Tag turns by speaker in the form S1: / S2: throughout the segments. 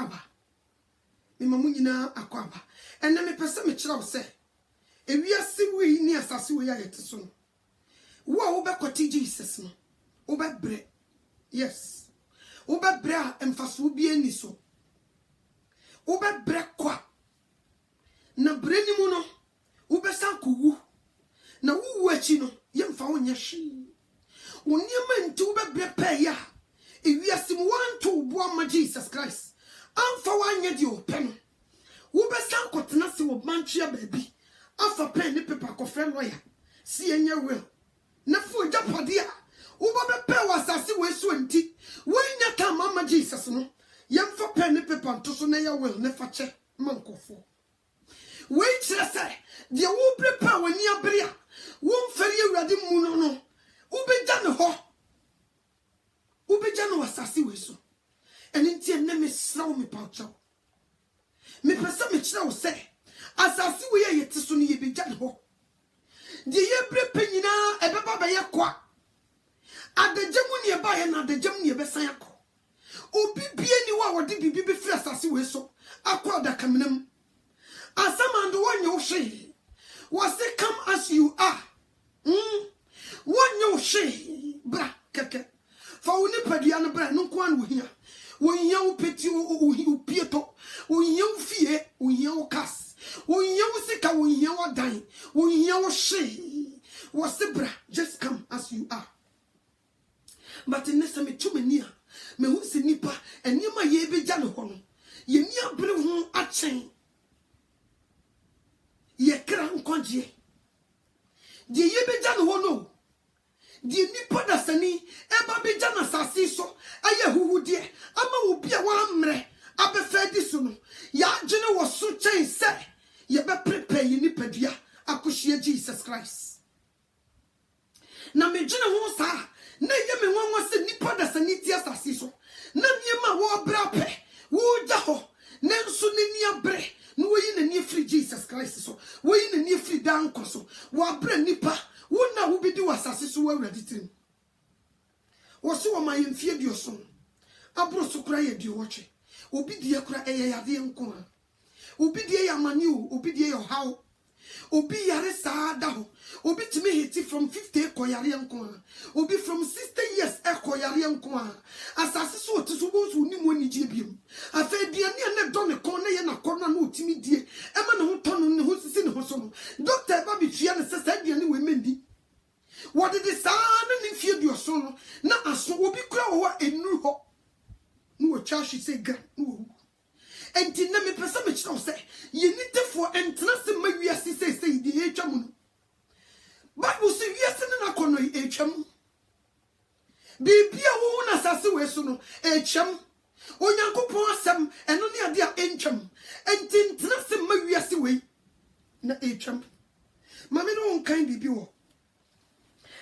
S1: akwaba me mamu nyina akwaba enne me pese me kira wo se ewiase wi ni asase we ya yete so no wo be kwati Jesus no wo be bre yes wo be bre a emfaso bi ani so wo be bre kwa na bre ni mu no wo be san kowu na wo achi no yemfa wo nya hwe wo niema nti wo be bre pa ya ewiase mu wanto bo ma Jesus Christ amfa wanya di open wo be san kotena se wo manchia baabi afa pen ni paper ko friend lawyer si enya will na fu japade a wo be pe wasase we so nti wo nya ta mama Jesus no yemfa pen ni paper to so na ya will na fa che mankofo we kire se de wo prepare wani abere a wo mfari awurade mu no wo be ja ne ho wo be ja no wasase we so eni nti enne me sraw me paucha me pesa me kire wo se asasi we ye yete so no ye be ja ne ho de ye bre penyina ebeba ba ye kwa adagemu ne ba ye na adagemu ne be san akọ obi bie ni wa wode bibi be firi asasi we so akọ da kamenam asamando wonye wo hwe was it come as you are wonye wo hwe bra keke fa woni padua no bra no kwa no hia wonye wo peti wo pieto wonye wo fie wonye wo kas wonye wo sika wonye wo dan wonye wo hwe was it bra just come as you are but in this me too many me hu se nipa enima ye beja no ho no ye ni abere ho achen ye kra nkonje de ye beja no ho no de nipa da sani eba beja na sase so aye huhudie ama obi a wa mre abefa di so no ya agene wo so chen se ye be prepare ye nipa dua akohie Jesus Christ na me gene ho sa na ye me nwanwa se nipa da sani ti asase so na niema wo bra pe wo ja ho na nso ne ni abre no wo yi na ni free Jesus Christ so wo yi na ni free dan ko so wo abre nipa wo na wo bidi wasase so wo awradi tirim wo so wo mayemfie dio so abro so kura ye dio woche obi die kura eye yade nko a obi die ya mani o obi die yo hawo obi yare saada ho obi timi hiti from 50 ko yare nko a obi from 60 years ko yare nko a asase so otiso bo so ni mo ni je biem afa biane na do ne kon na ye na korna na otimi die e ma ne ho tono ne ho sisi ne ho so no doctor ba bi fia ne sesa biane we mendi what did the son and fie dio so no na aso obi kura wo enu ho no wo chashi say ga no enti na me pesa me kire say ye ni tefo entena se ma wiase say di etwam no Bible say wiase ne na kono etwam bibia wo na sase we so no etwam onyankopon asem eno ne ade a entwam enti entena se ma wiase we na etwam mame no kan bibi wo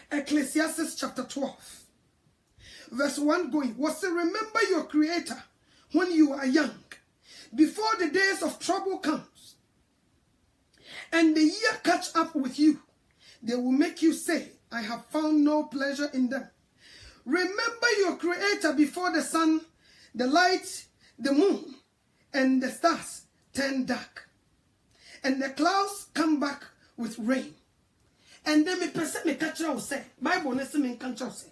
S1: Ecclesiastes chapter 12 verse 1 going was to remember your creator when you are young before the days of trouble comes and the year catch up with you. They will make you say, I have found no pleasure in them. Remember your creator before the sun, the light, the moon, and the stars turn dark, and the clouds come back with rain. And then me person me catch you say, Bible nese me catch you say,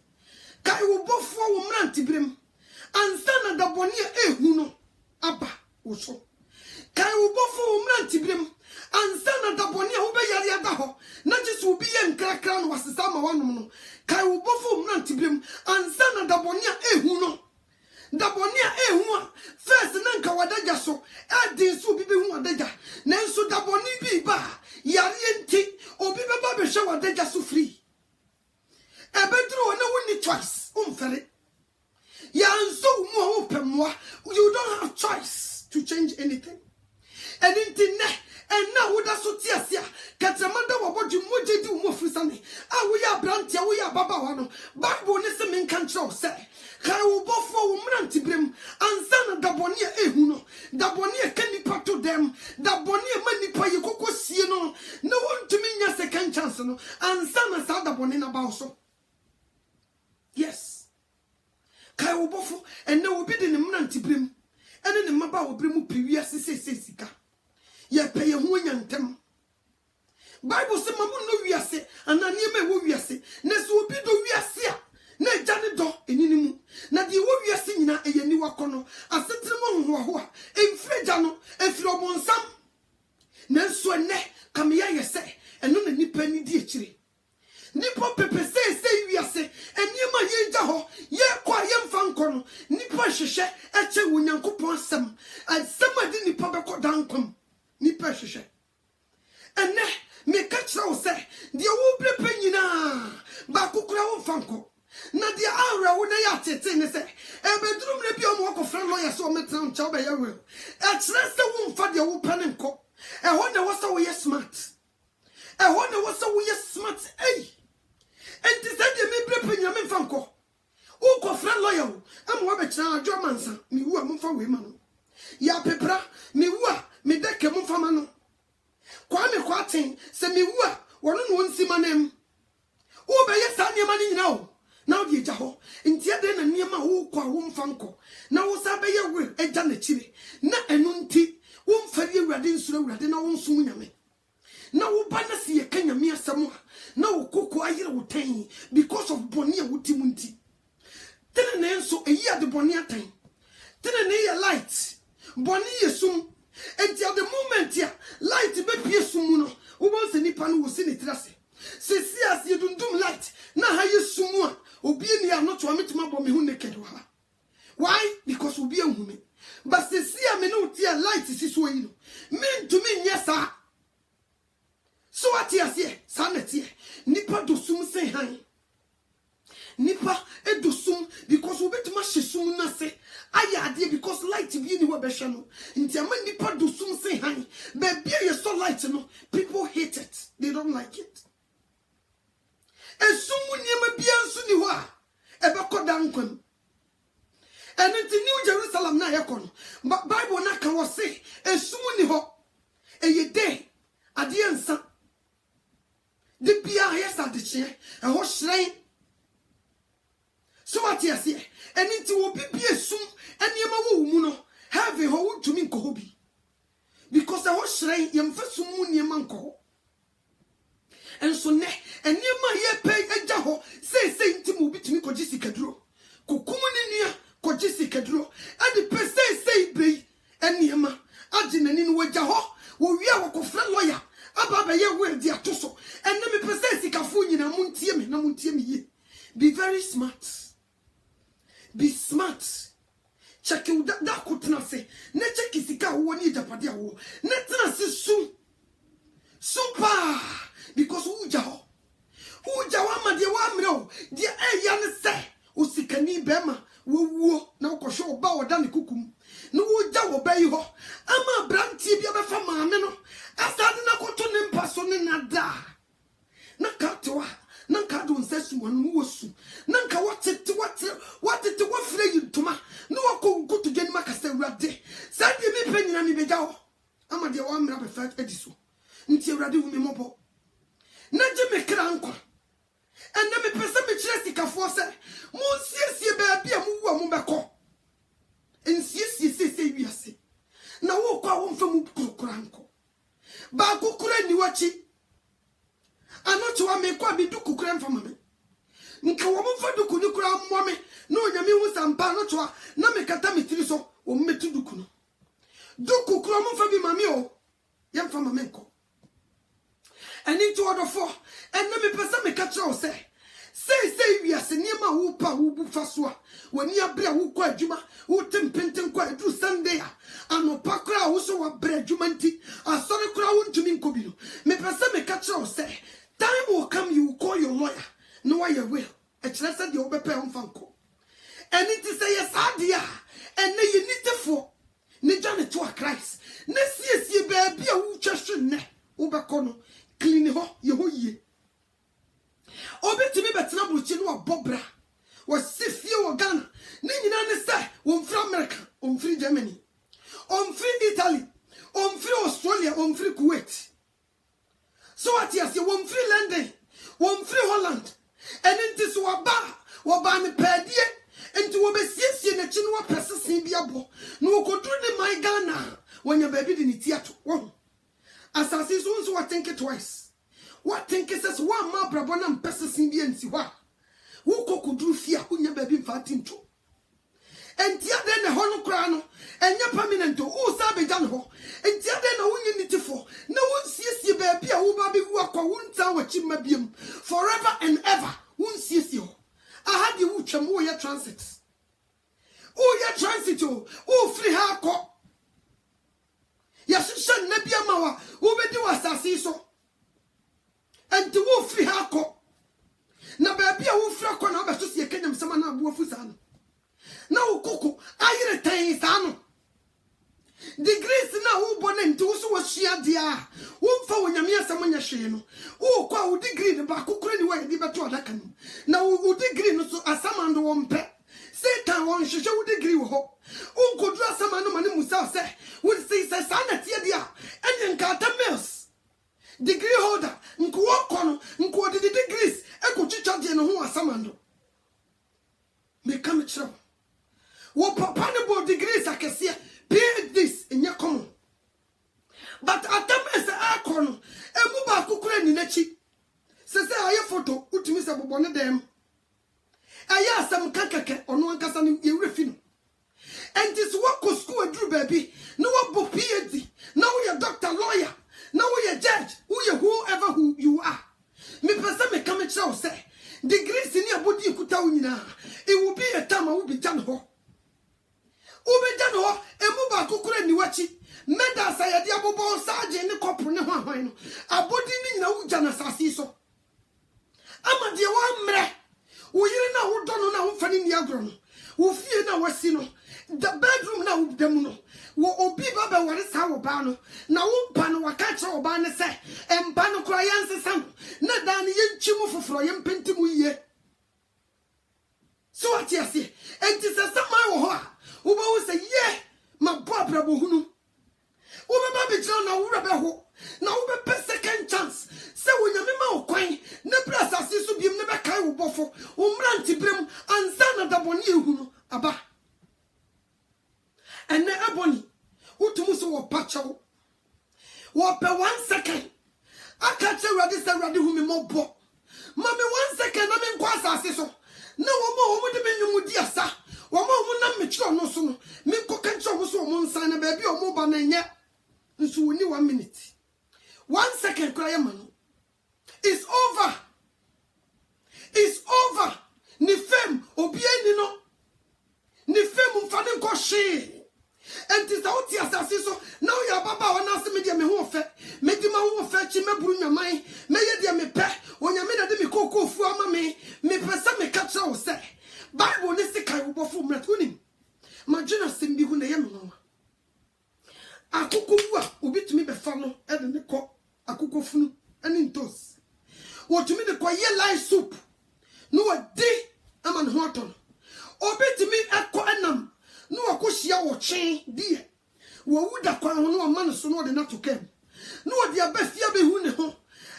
S1: kai wo bofo wo mranti brem, ansa na da boni ehu no aba wo so. Kai wo bofo wo mranti brem, ansa na da boni ho be yare ada ho, na jesu bi ye nkrakra no wasesa ma wanom no. Kai wo bofo wo mranti brem, ansa na da boni ehu no. Da boni ehu a first na nka wadaja so, adin so bi be hu wadaja. Nanso da boni bi ba, yare enti obi be ba be hwe wadaja so free. Ebedro na woni choice umfere ya nso mu opemwa you don't have choice to change anything and intine and now woda so tiasia katramanda wobodu moje di mu ofrisane a wo ya brantia wo ya baba wa no Bible ne se men kan tro se kai wo bofo wo mranti brem ansa na dabone ehu no dabone kanipa to dem dabone manipa yekoko sie no na wontumi nya second chance no ansa na sa dabone na ba so. Yes. Kai wo bofo enne wo bi de ne mranti brem ene ne ba obere mu pewia sese sika ye peye ho nyantem Bible say mamu no wiase anani me wo wiase na so obi do wiase a na agya ne do eninimu na de wo wiase nyina eyani wakono asetere mo ho a emfreja no efiri obonsam na nso ne kameya yese eno na nipa ni di ekire nipa pepe se wiase eniema ye gya ho ye kwa ye mfa nkono nipa hwehwe eche wonyankopon asem adi nipa beko dankom nipa hwehwe ene me kachira wo se de wo brepe nyina ba kokura wo fanko na de awra wo na ya tete ne se ebedrum ne bi o mo kofra lawyer so metra ncha ba ya we e kire se wo mfa de wo pane nko e ho na wo se wo ye smart e ho na wo se wo ye smart enti se de me brepe nyame fanko wo kofra lawyer wo am wo be kira adwo mansa mi wu am fa we ma no ya pepra mi wu a me de ke mo fa ma no kwa me kwaten se me wu a wono no nsima nem wo be ye sa niema ni nyina o na wo de gya ho ntia de na niema wo kwa wo mfa nko na wo sa be ye we egya na chire na enu nti wo mfa ye wurade nsuro wurade na wo nso nyame na wo ba na se ye kanyame asem a na wo koko ayire wo tan because of boni a wo timu nti tene na enso eyi ade boni atan tene na ye light boni yesum. And at the moment here, light be pie sumu no. Wo bon se nipa no wo se ne trase. Se si as ye dundum light na ha ye sumu a obi ni a no to ametima bo me hu naked wa. Why? Because obi ehu me. But se si a me no tie light si so yi no. Me to me nyesa. So ati ase sa na tie. Nipa do sum se han. Nipa edosum because we betima hesum na se ayade because light bi ni we behwe no nti ama nipa dosum se han baby ye so light no people hate it, they don't like it. Esum niema bia nso ni ho a ebekoda nkwam enti New Jerusalem na yekono Bible na ka wo se esum ni ho eye day ade ensa de bia yesa de che e ho hran. So what yes here? And it will be soon, and Yama mu no have a whole to me kohobi. Because I was shrine yam for some moon yamanko. And so ne, and Yama ye pay a jaho, say to me to me Jessica Drew. Kukumania, Jessica Drew, and the per say bay, and Yama, Ajin and in Wajaho, we are a friend lawyer, Ababa ye wear the atoso, and let me possess the Cafunia, Muntiemi. Be very smart. Be smart. Check you that could not say. Ne check is the car who need a padia. Netra says soon. Super. Because Ujaho. Ujawama, dear Wamro, dear Ayan say, Usikani Bema, woo, now Kosho bow down the cuckoo. No Ujawa bay ho. Ama branti biaba from Mameno. I started not to name person in a da. Nakatoa. Nanka don't say one was Nanka what free you to ma no go to get Macastel Rade. Send me penny and me bejao. I'm a dear one rabbi fat ediso. Until Radu me mobo. Naja me cranko. And then me person me chestica for say, Monsieur si baby a move mubako. And say we are say. Now walk out from cranko. Bago kure wachi. Anocho wa me kwa bidu kukura mfama me nka wo mfa duku ni kura mo me no nyame hu sampa anocho na me kata mitiri so wo metu duku no duku kura mo mfa bi mame o ye mfama me nko eni to odofo en na me pesa me ka kira o say wi ase niema wo pa wo bu fa so a wani abra wo kwa adwuma wo tempenten kwa edu Sunday a anopa kura wo so wa bra adwuma nti asori kura wo ntumi nko bi no me pesa me ka kira o say time will come, you will call your lawyer. No, I will. A chance that you will pay on Funko. And it is a yes, idea. And then you need to for. Nijane to a Christ. Nessie, ye baby, who just ne. Ubacono. Clean ho, ye ho ye. Obey to me, but now with you know Bobra. Was if you were Ghana. Nina say, one from America, on free Germany, on free Italy, on free Australia, on free Kuwait. So what yes, you won't free London, won't free Holland, and it is waba me pedie, enti wo besiesie na chi no wa pesese bi abo na wo kodru ne my Ghana wonya baby de ni tiato wo asase so nso wa think it twice what think it says one ma brabo na pesese bi ansi ho wo kokodru fia wonya baby mfa tinto enti ade na ho no kra no enya permanent o sa beja no ho enti ade na wonyi nitifo na wonsiesie baby a wo ba be wu akwa wonta wachi mabiem forever and ever wonsiesie ho aha de wo twam wo ye transit o free ha ko ya shisha na bia ma wa wo be di wasase so enti wo free ha ko na baby a wo free akwa na obeto se kenyam sama na abo afusa no na ukoko ayire tan sa degrees na wo bonenti wo so wo hia dia wo mfa wo nyame asam nya hwe no wo kwa wo degree ne ba kokoro ni wa di beto adaka no na wo degree no so asamando wo mpe Satan won hwehwe wo degree wo ho unkodu asamando mane musa se wo say sa na tie dia enya nkata mills degree holder nko wo kono nko di degrees ekochicha die no ho asamando me come chiro wo papa ne bo degrees akese PhDs in your common. But at the mess I call a muba kukure ni nechi. Says I photo, Utimisa Bobone them. I asked some kakake on one cassan in refino. And this work was school drew baby. No one book PhD. Now we are doctor lawyer. Now we are judge. Whoever who you are. Me person me come and show say. Degrees in your body kutawina. It will be a time I will be done ho. Ubejan ho emuba kokore ni wachi meda sayade abobo saje ne kopo ne hwan no abodi ni na wuja na sase so amade wa mre wo yire na wo dono na wo fani ni agro no wo fie na wasi no the bedroom na wo dem no wo obi baba wore sa wo ba no na wo mpa no waka kire wo ba ne se empa no kura yanse sam na dan ye nchimu foforo ye mpentimu yie so atiase enti se sama wo ho a Uba will say, yeah, my brother Bohunu. Uba baby John, now Rebbe ho. Now Ube second chance. Say when your memo coin, Nebras as this will be never kai bofo, Umranti brim, and Sana da Boni Hunu, Abba. And ne Aboni, Utumuso or Pacho. What per 1 second. I can't tell you this already whom more bo. Mammy 1 second, I'm in Quasa so. No more would have been you, sir. Wama na mechiro no so no me kokancho mo so mo nsan na baby o mo ba na nya nso woni 1 minute 1 second cry man it's over ni fem obi ani no ni fem mfa ne nko hwe enti sa oti asase so na o ya baba wa na se me dia me ho fe me di ma ho fe chi me buru nyaman me ye dia me pe onyame da de me kokofu ama me pesa me ka tra o se Bible ne se kai wo fo mrat unim magina sembi hu na ye no akukofu a obitumi be fa no e de ne ko akokofunu ani ntos wotumi de ko ye live soup no wadi ama ne ho aton obitumi akọ enam no akohia wo twen die wo wuda kwa ho no ma no so no de na to kem no wodi abafia be hu ne ho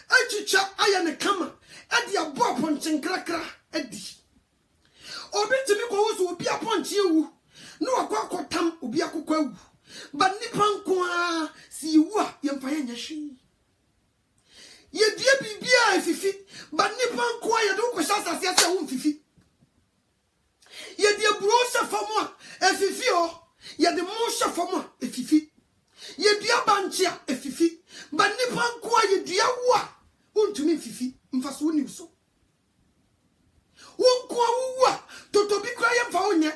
S1: achicha aya ne kama ade abo aponchen krakra adi obitumi ko wo so obi aponche ewu no akwakotam obi akokwa ewu ba nipa nko a si ewu a yemfa ye nyahwe ye die bibia efifi ba nipa nko a ye do ko sha sase ase wo mfifi ye die bro sha famo a efifi o ye de mo sha famo a efifi ye dua banche a efifi ba nipa nko a ye dua wo a wontumi mfifi mfa so ni so won kwa wuwa totobi kra ye mfa onye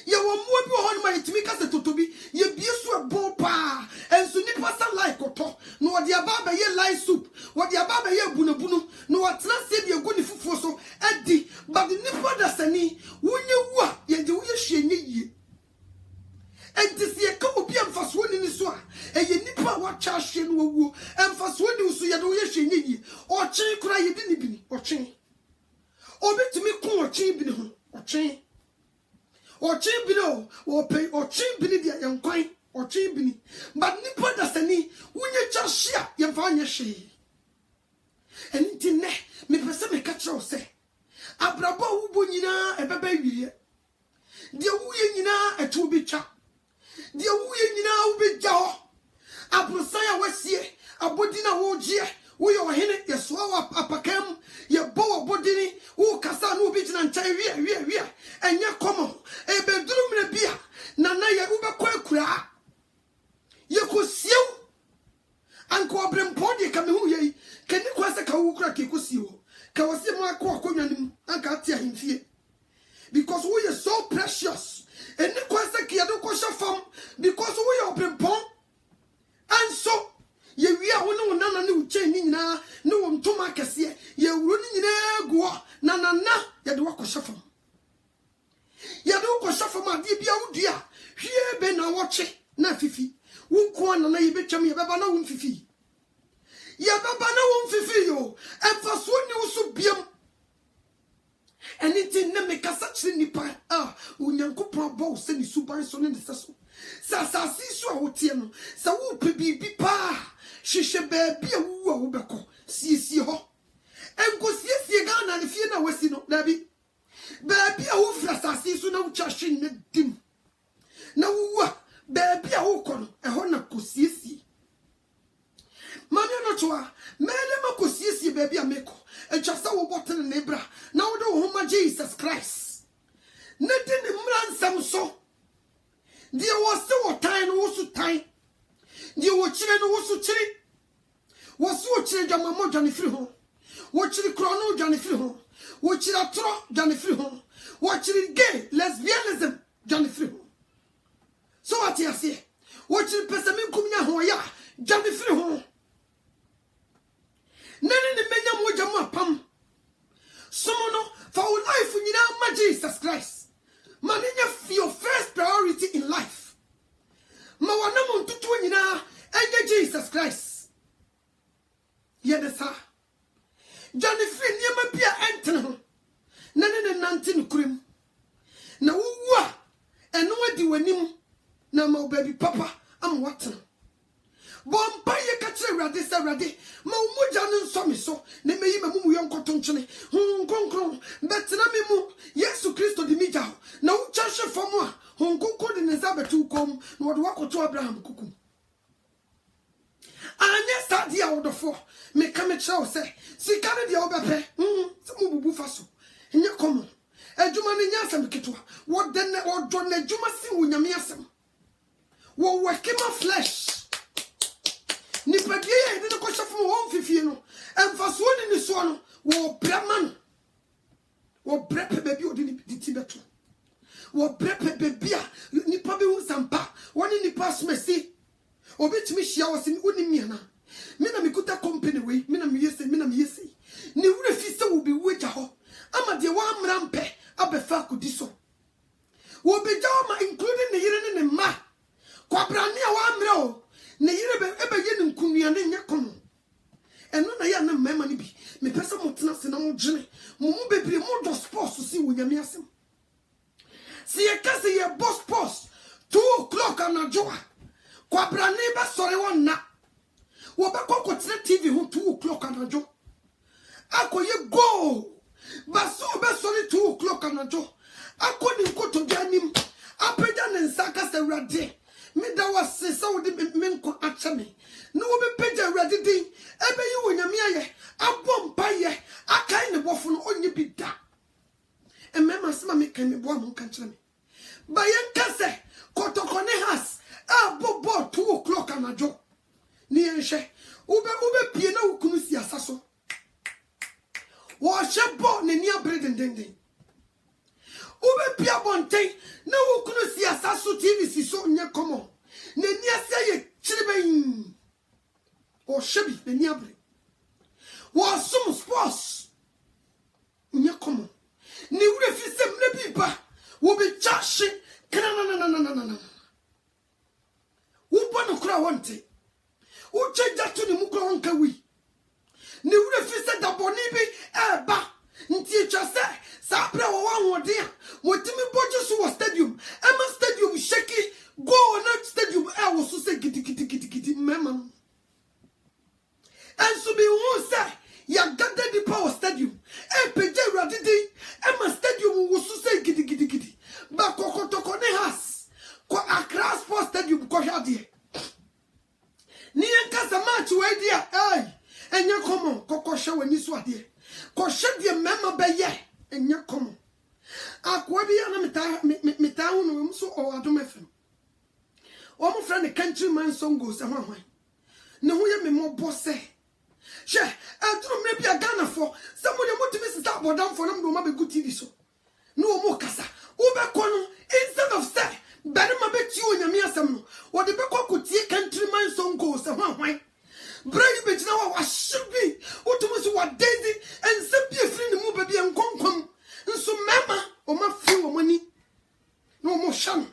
S1: ye wo mo bi ho ma yetimi ka se totobi ye bie so ebo pa enso nipa sa like oto no wo dia baba ye live soup wo dia baba ye bunabunu no wo tena se bi egu ni fufuo so edi but the nipa da sani wonye wu a ye de wo ye hwenye yie enti se ye ka obi amfa so ni so a eye nipa wa cha hwe no wo amfa so ni so ye de wo ye hwenye yie o chen kra ye di ni bi ni o chen obitumi ko ochin bi ne ho ochin bi no wo pay ochin bi ne dia yankwan ochin bi ni but nipa da sani wunye cha hia yemfa anye hwe enti ne me pese me ka kire o se abrabo wo nyina ebeba wiye de wuye nyina etu betwa de wuye nyina wo begya ho abrosan a wasie abodina wo gie wo ye ohene yeso wa apakam ye bo bodini wo kasa no bi gina nkyai wi enye komo ebeduru mre bia nana ye wo bekọ akura ye kosiew anko obrempo de ka me hu ye kani kwase ka wo kura ke kosiew ka wase mo akọ akonwanim anka ate ahemfie because we are so precious and the kwase ke do ko shafam because we are obrempo and so ye wi a wo no nana ne uche ni nyina ne wo ntoma kese ye wuro ni nyina guo nana ye de wako shafam ye de wako shafam ade bia wudua hwie be na woche na fifi wo ko nana ye betwam ye beba na wo fifi ye beba na wo fifi yo emfa so ni wo so biam anything na me kasa chiri nipa unyankopon bo se ni suban so ne seso sa si so a wotie no sa wo pe bibi pa hwehwe baabi a wo a wo beko siesie ho enko siesie ga na ne fie na wasi no dabi baabi a wo fra sa si so na wo cha hwe ne dim na wo baabi a wo kɔ no ɛhɔ na ko siesie mami no toa mele mako siesie baabi a meko etwa sa wo boten ne bra na wo de wo homa Jesus Christ ne de ne mransam so die wo se wo tan no wo so tan die wo kire no wo so kire wo so wo kire dwama mo dwane firi ho wo kire kro no dwane firi ho wo kire atro dwane firi ho wo kire gay lesbianism dwane firi ho so what you say wo kire pesami kumnya ho ya dwane firi ho nene ne menya mo jamu apam someone for life nyina ma Jesus Christ manenya your first priority in life ma wana mo ntutu nyina enye Jesus Christ yedesa jani free niema bia entene ho nene ne nante ne kurim na wuwu a eno adi wanim na ma baby papa am watena bomba ye ka kire Awurade se Awurade ma umuja no nso me so ne meyi mamu yonkoto nkyene honkonkron betena me mu Yesu Kristo di mija na ucha hwe fam a honkonko de ne zabetu kom na wode wakoto Abraham kukum anya sadi a wodofo me ka me kire wo se sika ne de obepe se mu bubu faso nye komo adwuma ne nya asem ketwa wode ne odo na adwuma si wo nyame asem wo workima flesh ni padie ye de ko shafu mo hom fifie no emfa so ni so no wo breman wo brepe bebi odi ni tibeto wo brepe bebi a ni pa be hu sampa woni ni pass mesi obetimi hia wo se uni miana me na mikuta company we me na me yesi ni wure fi se wo be weja ho ama de wa mrampe abefa kudiso wo be jaw including ne yire ne ma kwabrane a wa mre o ne yire be ebe ye ne nkunua ne nya kono eno na ya na mema ni bi me pesa mo tena se na mo dwene mo mu bebre mo do sports si wo nyame asem si ye kase ye boss post 2 o'clock anajoa kwabrane ba sore won na wo ba kokko tena TV ho 2 o'clock anajo akoye go ba so be sore 2 o'clock anajo akoni nkoto bianim apeda ne nsaka se Awurade me da wase sa wo de menko achame no wo be pagya Awurade din ebe yi wo nyame aye abompa ye akai ne bofo no onye bi da emema sema me kan me bo am kan kire me ba yen kase kotokone has abobo 2 o'clock anajo ni enhwe ube pie na wo kunu si asaso wo shebo ne ni abre dendenden ube pia bonten na wo kunu si asaso TV si so nye komo ne ni ase ye chireben o shebi ne ni abre wo sum sports nye komo ni wure fi se mne biba wo be chashi kana wo bono kura wonte wo cheja to ni mukura wonka wi ni wure fi se daboni bi eba nti chase sa pre wo wanwode a wotimi bojo so wo stadium ema stadium shaki go na stadium wo so se gidi mema and so be who say ya gathered the power stadium e peje Awurade din hwade ni enkasa match we dia enye komo kokoshe wani so ade ko hwe de mema beye enye komo akwa bi ana meta hu no so o adom afem o mo fra ne countryman songo se hwan ne ho ye me mo bose she aduru me bia Ghana for somebody motimi sista bodam for nam do ma be good TV so no mo kasa wo be kono instead of say bere ma be ti onyame asem no wo de be kokotie countryman songo se hwan Bray be na wa shibi utumu so wa daisy and se bi efri ne mu ba bi enkonkom nso mema o ma fi wo mani no mo sham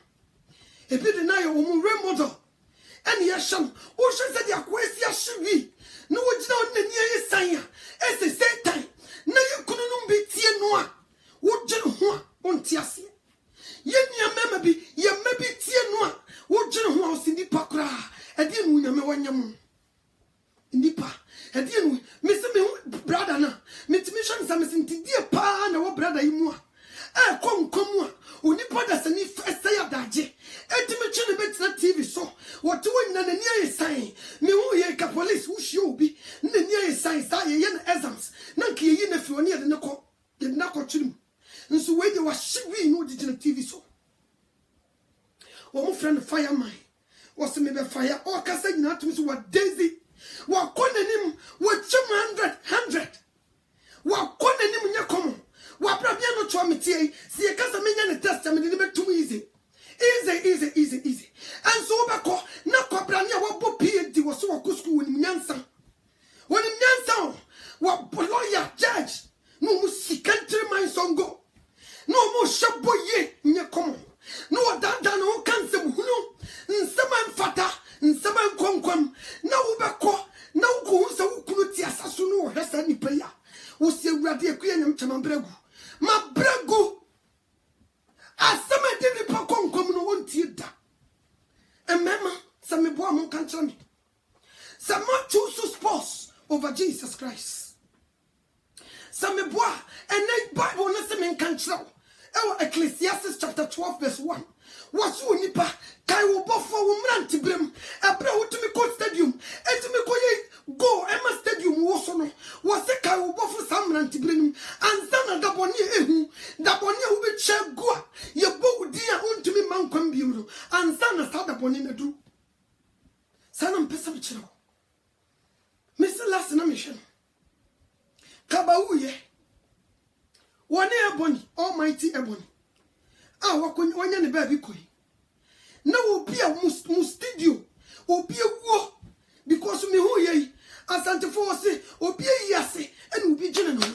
S1: e bi de na ye wo mu remodel and ye sham o she se de akwesi ashibi no wo gina on na ye sanya ese satan na ye kunu no bi tie no a wo gine ho a onti ase ye nia mema bi ye mebi tie no a wo gine ho a o sindi pakra e de nu nyame wanyam nipa e de nu me se me brother na me timishan sa me sinti die pa na wo brother yi mu a konkomu a onipa da sani fesa ya daje etime chine betina TV so what won na ni ayi sign me hu ye ka police hu shi obi na ni ayi sign sa ye na exams na nke ye na fi oni ye na ko chirim nso we de wa shiwi no digina TV so wo mo friend fireman was me be fire o ka sa nyina tumi so wa daisy wa konanim wa chim 100 wa konanim nya komo wa bra bia no cho metie si e kasa menya ne test me de betum easy and so bako na kwabra ne wa bo PhD wo so wa ko school woni nyansa wa lawyer judge no mu sikantri man songo no mu shaboye nya komo no dada no kansem hunu nsema mfata nsema nkonkom na wo bako na wo ko hu se wo kunu ti asaso no hwesa ni paya wo se awurade akuya nyam chamambregu ma bregu asema de ni pa konkom no wontie da emema se me bo amon kan kire me se ma choose spouse over Jesus Christ se me bo and the Bible no se me kan kire Ecclesiastes chapter 12 verse 1 wasu nipa kai wo bofo wo mranti brem ebra wotumi ko stadium etumi ko ye go ema stadium wo so no wose kai wo bofo sam mranti brem ansa na daboni ehu daboni wo be che go a ye bo wudi a ontumi mankwam bi wo ansa na sa daboni na du sana mpesa bichira mesi last na mission kaba uye wone ebony almighty ebony wanya ne ba bi koi na obi a mu studio obi ewo because me hu ye asante for say obi yase and obi gene no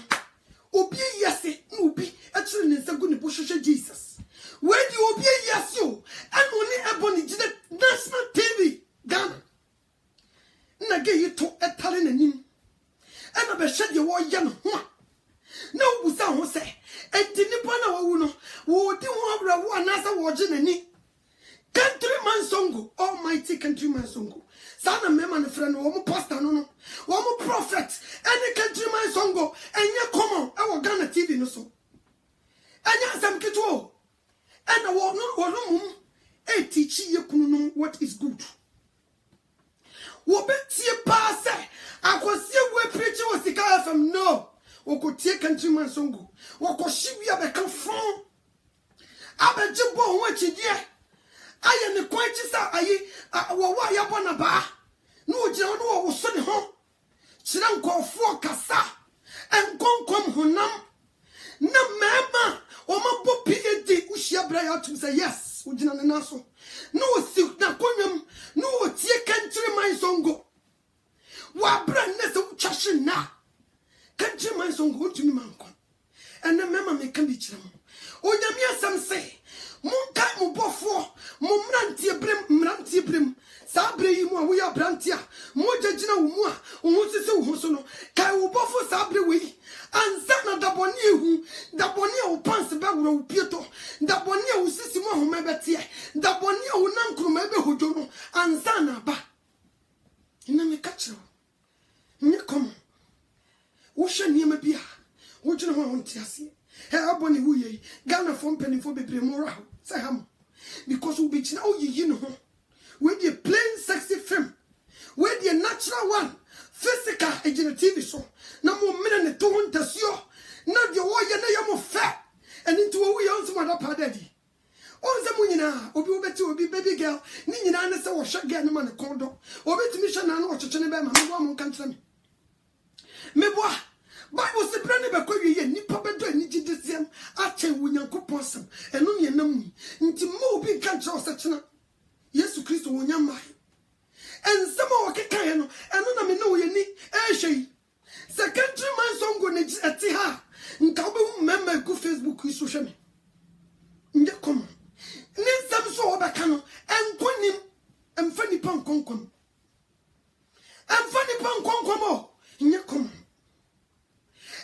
S1: obi yase na obi e kire ne nsagu ne bohwehwe Jesus where the obi yase o and oni ebony gene national TV Ghana na ge yito etare nanim and be hye de wo ye no ho na obusa ho se enti nipa na wawu no wo di ho abra wo anasa wo je nani countryman songo almighty countryman songo sana mema ne frɛ no wo pastor no wo prophet any countryman songo enye common e wo Ghana TV no so anya asam kito and wo mum e teach ye kunu no what is good wo betie pa se akosie we preach wo sika FM no woko tie countryman songo woko shibia be kan fon abeje bo ho achidie aye ne kwanchi sa ayi wo wa ya bona ba no ogina no wo so ne ho kira nkofo kasa enkonkom honam na mema o ma bo PhD ushia bra ya tum say yes ogina ne naso no si na konwam no tie countryman songo wa bra ne se utwahye na countryman songo ntumi manko ene mema me kan bi kire mo onyame asam se munka mo bofo mo mrantie brem sa bre yi mu a wo ya brantia mo jagina wo mu a wo sese wo so no kai wo bofo sa bre we ansa na daboni ehu daboni a wo pants ba wura wo pieto daboni a wo sisi mo homa betie daboni a wo nankroma be hojo no ansa na ba ina me ka kire nye kom wo hwe niema bia wo gina ho honti ase he aboni hu ye Ghana fo mpanifo bebre mo ra say ham because we be china o yiyi no ho with the plain sexy film, with the natural one, physical agent TV show. No more men and 200 tasio. Not your warrior name of fat. And into a way on some other daddy. On the munina, or be baby girl, Nina Nessa or shot get them on the condo, or bet mission and watch a channel by my woman country. Mebois, Bible said, Brandy Bakoy, and Nippa Bedo, and Niji Disiam, Ache Winyanko Possum, and only a nummy, into more big country or such. Yes, Christo Winyamai. And some more Kakayano, and I know you need Ashay. Secondary man song going at Tiha. Nkabo member go Facebook is social me. Come. Nin some so obakano and konim and funny pan konkom. And funny pan konkomo. Come.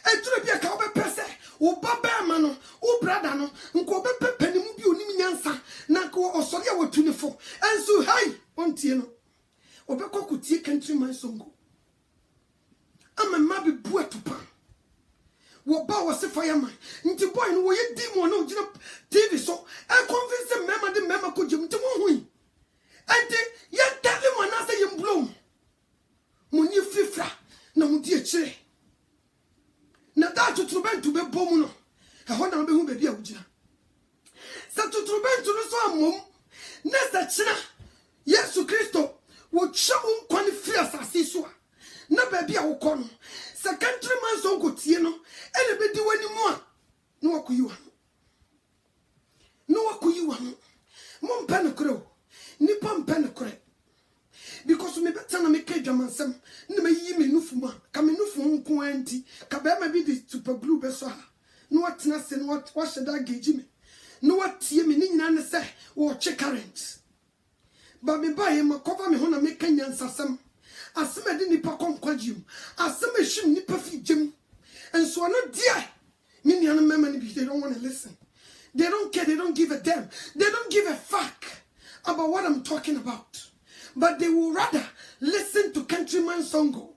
S1: And to be a cowbell pese, o baba mano, o bradano, nko be penny mubi oni nyansa, na ko osoria wo 24. And so hi, on tieno. Obeko kutie country man songo. I'm a mabi bua to pan. Woba was a fireman. Nti boy no we demon no gina TV so I convince member the member ko jim timo hui. Ante ya tell him na say yim bloom. Muni fifra na mudi e kire. Na da tutubentu be bom no. E ho na be hu be bia ugina. Sa tutubentu no so amom. Na sa kira Yesu Kristo wo chawo kwani free asase so a. Na baby a wo kono. Secondary man so go tie no ele be di wani mu a no wakoyiwa no mo mpa ne kro nipa mpa ne kro because me better na me ka dwamansam na me yi me nufu mu a ka me nufu nko anti ka ba ma bi di super glue be so ha no watena se no what should I gauge me no watie me ni nyina ne se wo che current ba me ba ye ma cover me ho na me ka nyansasam aseme di nipa konkwajim aseme shim nipa fijim. And so I'm not dear. Many other men, they don't want to listen. They don't care. They don't give a damn. They don't give a fuck about what I'm talking about. But they will rather listen to countryman songo.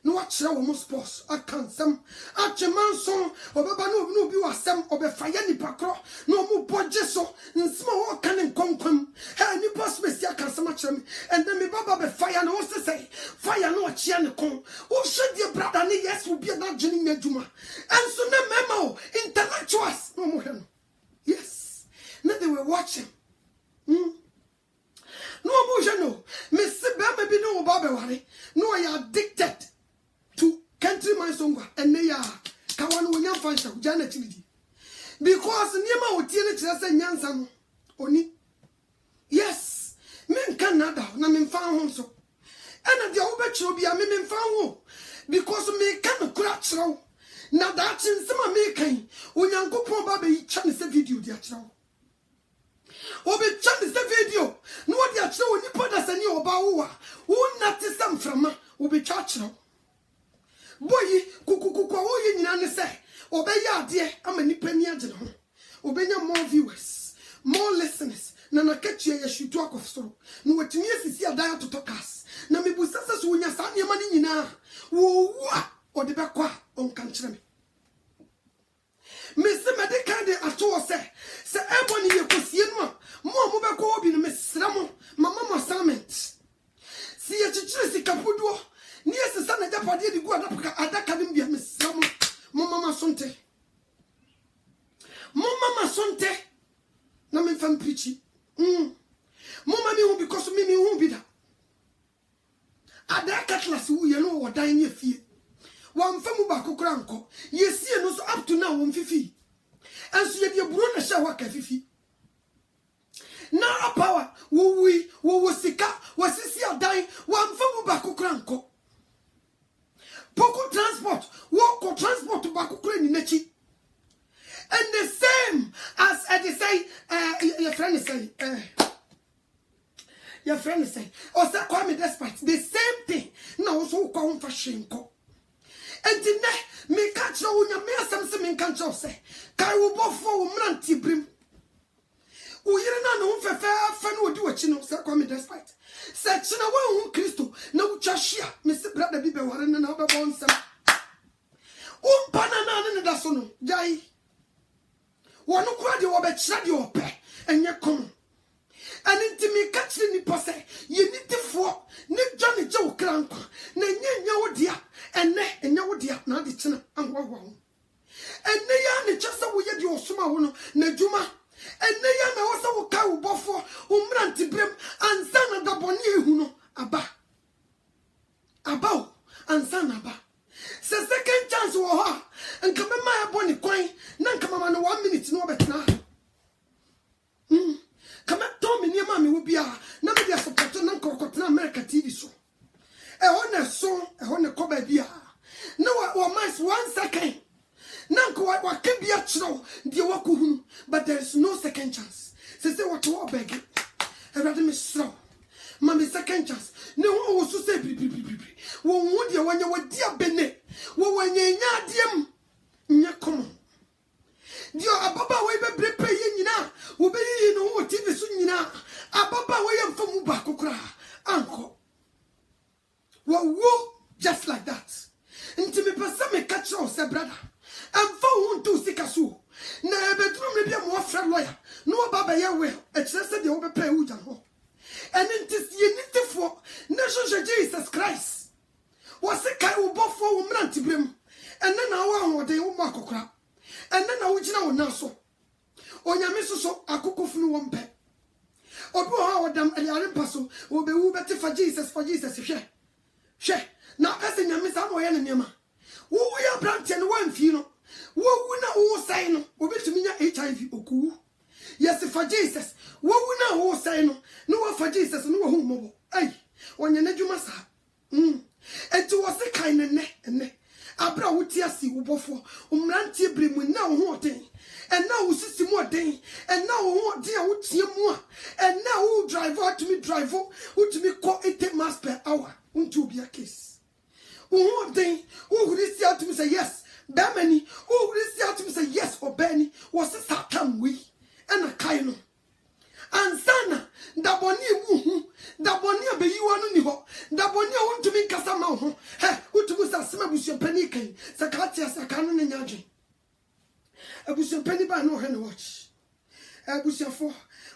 S1: No watch that almost boss. I can't some. Ache man song. Obaba no be wasem. Obe fire ni pakro. No mo budget so. Nsma wo kan nkonkom. Hey ni boss me sia kan some achemi. And then me baba be fire no what say. Fire no achia ne kon. O shedi brother ni yes will be that jini meduma. And so na memo intellectuals. No mo hen. Yes. Now they were watching. No mo jeno. Me se be me bi no baba ware. No I addicted to countryman song and they are kawan wo nyam fansha jana chilidi because niema otie ne kire se nyansa no oni yes men Canada na men fan ho so ena dia wo be kire obi a men fan ho because me kan kura kire na da chinsema me kan onyankopon ba be cha ne se video dia kire obi cha ne se video no dia kire oni pada sani oba wo a wo nati sam frama obi cha kire boy kukuku wo ye nyina ne se obeya ade ama nipa ni agene ho obenya more viewers more listeners na nakachie ya shutu akofsoro no watimi asisi adan to tokas na mebusasa so wonya sa niema ni nyina wo wa ode bekwa on kan kire me se medika de ato se eboni ye kosie no mo bekwa obi no mesra mo mama mo assignment si ye chichire sikapuduo ni esesa na japade di gu adaka nim bia mesam mo mama sonte na me fam pichi mo mama mi hu because me hu bi da adaka class wu ye no wodan ye fie wan fam ba kokora nko ye sie no so up to now won fifi enso ye de buru na sha wa ka fifi na power wo sika wasisi adan wan fam ba kokora nko Poco transport, walk transport to Bakukuri Nechi. And the same as they say, your friend is saying, or say, call me despite the same thing. No, so come for shinko. And the ne, me catch you, your mere something in country say, Kai will both for Mranti brim. Uyirana no fair fan would do a chino, say, call me despite. Such a one Christo, no chashia, Mr. Brother Bibe Warren and other bones. Banana and Dasono, Jai. One crowd you over chad your pet, and your come. And into me catching the pose ye niti fo ne Johnny Joe Cranko na nya wo dia ene enya wo dia na de chena anwa wo ene ya ne chesa wo ye di osoma wo no na djuma ene ya na wo sa wo ka wo bofo umranti brem ansa na daboni ehu no aba ansa na aba se second chance wo ha nka be ma ya boni kwan na nka mama no 1 minute no betna kama Tommy ni ma me wo bia na me dia support na nkokotena America TV so e ko ba bia na wa miss 1 second na nko wa ke bia chiro die wa ko hunu but there is no second chance say what wo beg e rather me slow ma me second chance ne wo so say bi wo hu die wanya wa dia bene wo wanya nya diem nya komo dio ababa we be brepe ye nyina wo be yi no wo TV so nyina ababa we yem famu ba kokora anko wo just like that nti me pesa me catch you say brother am fa wo ntu sika so na bedroom le bia mo afra lawyer no baba ye we e kire se de wo be pay ujan ho and nti ye nitifo na shoje Jesus Christ wo se kai wo bofo wo mranti brem enne na wo ahode wo makokora enne na wo gina wo na so onyame so akokofunu wo mpe obi ha wodam aliare paso wo be wu beti for Jesus hwe na ase nyame sa mo ye ne nema wo ya branche ne wamfi no wo wu na wo sai no obetumi nya HIV oku yes for Jesus wo wu na wo sai no wo for Jesus no wo hu mobo ai onye na dwuma sa enti wo se kai ne abra wo ti asi wo bofo umrantie bremu na wo ho den na wo sisi mu den na wo ho den a wo tie mu a na wo driver to me call 80 miles per hour unto be a case wo ho den wo huri si to me say yes bemani wo huri si to me say yes obeni wo se satam we na kai no ansana daboni mu daboni abeyiwa no ni ho daboni a wontumi nkasa ma ho he wotumu sa sema busuapani kan sakatia sakano ne nyadwe abusuapani ba no he ne watch abusuafo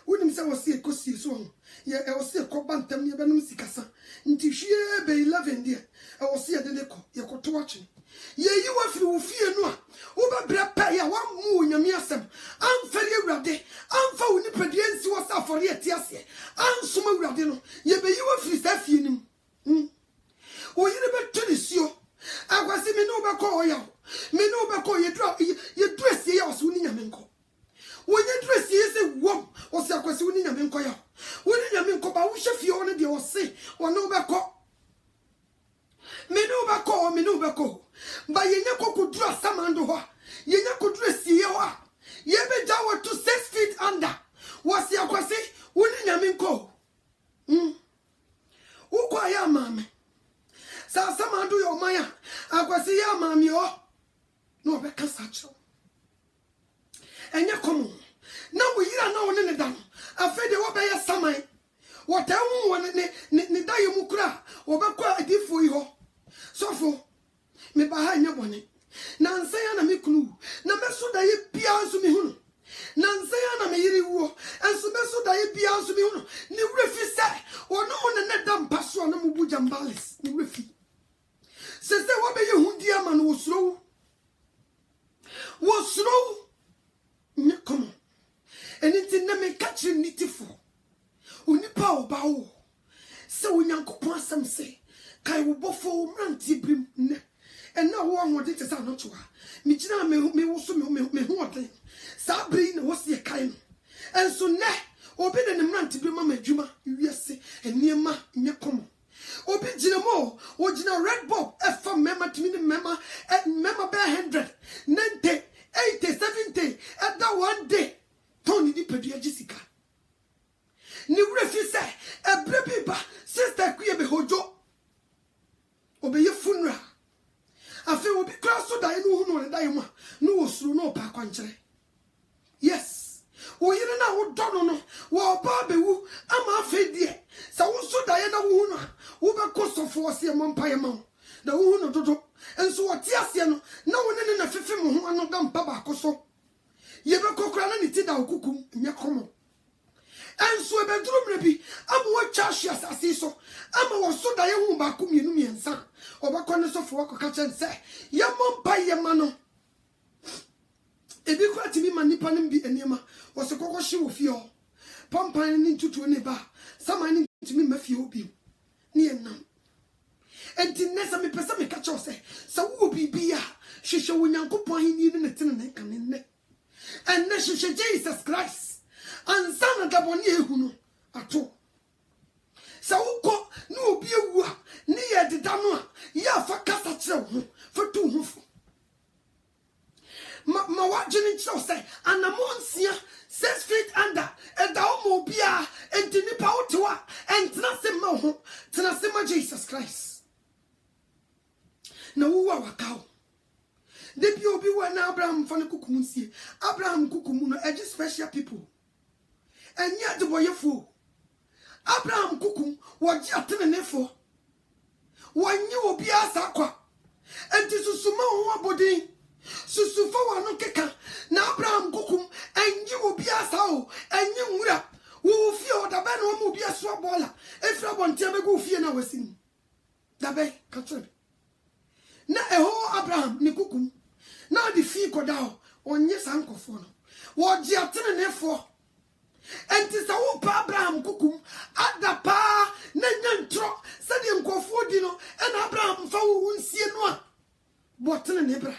S1: wonim se wose ekosi so ho ye wose ekoba ntam ye benum sikasa nti hwie be 11 dia wose ye de ne ko ye koto wache ye yi wa firi wo fie no a wo ba bra pa ya wa mu onyame asem amfari awurade amfa wo ni padua nsi wo sa afori eti ase ansom awurade no ye be yi wa firi sa fie nim o yire be to nisio akwasi me no be ko oya me no be ko ye dress ye oso ni nyame nko wo ye dress ye se wom o se akwasi wo ni nyame nko ya wo ni nyame nko ba wo hwe fie wo ne de o se wo no be ko me no be ko ba yenye kokudru asamando ho yenye kodru siye ho ye be jawo to 6 feet under wasi akwasi woni nyame nko uko ya mame sa asamando yo maya akwasi ya mame o no be kasacho enye komo na wo yira na woni ne dan afede wo be ya saman wo ta hu woni ne daye mu kura wo be kwa adifo yi ho sofo me ba ha nya bone na nsaya na me kunu na me so da ye bia nso me hunu na nsaya na me yiri wo enso me so da ye bia nso me hunu ni refi se ono ne da mpaso na mu buja mbales ni refi se wo be ye hundi ama no wo sro ne komo enti na me catch nitifo onipa obawo se onyankopon asem se kai wo bofo mranti brim ne na wo ahode te sa no toa me gina me wo so me ho ode sa bri na wo se kai no enso ne obi de ne mranti brim ma adwuma wiase eniema nye komo obi gina mo o gina red bulb efa mema timi ne mema be 100 90 80 70 at that one day Tony di pedua Jessica ni wrefi se ebre biba sister ku ye be hojo obeye funeral afi obi kra so dai no hu no dai mu no wo suru no pa kwankyere yes wo yire na wo dono no wo ba bewu ama afi die sa wo so dai na wo hu no wo be kosofo ose mompa ye ma na wo hu no dodo enso wo ti ase no na wo ne na fefe mo ho ano da mpa ba koso ye be kokra na ni ti da okukum nya komo enso e be drum rebi amu wa cha so da ye hu ba ko mienu miensa obakọ ne sofo wakoka chen se ye mompa ye ma no ebi ko atimi ma nipa no bi eniema wo se kokọ hye wo fie o pampan ni ntutu ne ba sama ni ntimi ma fie obi ni enam enti nesa me pesa me ka che se wo bibia hwehwe wo nyankopon ahini ni ne tene ne kan ne enne hwehwe Jesus Christ ansa na daboni ehu no ato sa uko no obi ewu a ni ye deda no a ya fa kasa kire wo fa tu hu fu ma wajini kire say anamonsia 6 feet under e da o mo bia enti nipa wote wa entena se ma ho tena se ma Jesus Christ na wo wa wakao de bi obi wa na Abraham fa ne kukumu sie Abraham kukumu no e special people enya de boyefo Abraham kukum waji atenenefo wanyi obi asa kwa enti susuma ho abodin susufa wano keka na Abraham kukum enyi obi asa o enyi nwura wo fie o da be na mo obi aso bola efra bonte abegu fie na wasim da be ka tire na eho Abraham ni kukum na di fie koda o onye sankofo no waji atenenefo enti sa wo pa Abraham kukum adapa na nyantro se de nkofo di no na Abraham fa wo nsie no a botene ne bra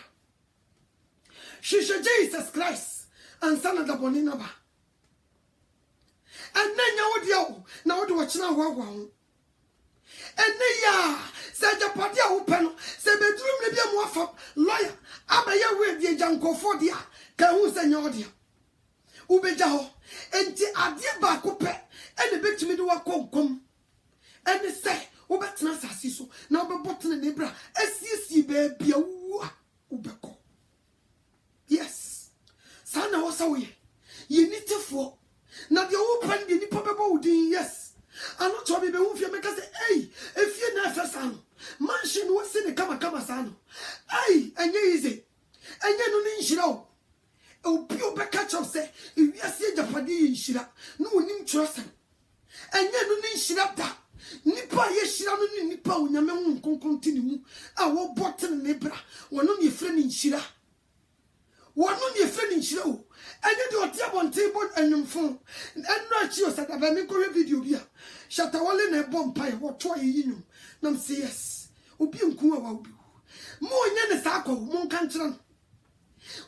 S1: Jesus Christ ansana da boni na ba ennya wo dia wo na wo de wo kina ho ho enne ya se japade a wo pe no se bedrum ne bia mo afa lawyer abaye we die jankofo dia ka hu se nya wo dia ubeja ho enti ade ba ko pe ene betimi de wakonkom ene se ubetena sasi so na obebotene ne bra asiesie ba bia wu a ubeko yes sana wosawe ye nitefo na de wo pan de nipa bebo udin yes ano to be hu fie meka se efie na afesa no mansion wo se ne kama sano enye easy enye no ni nhira o obi obeka chaw se ewiase japade nhira no onim trust enye no ni nhira da nipa ye hira no ni nipa onyame hu nkonkon tini mu a wo botene ne bra wono ne efre ni nhira wono ne efre ni nhira o enye de otia bonte bon enwumfo enno achi o sada ba me ko video bia Shatawale na bompa ye wo to ye yinum nam say yes obi nku a wa obi mo nya ne sa akọ mo nka nkyira no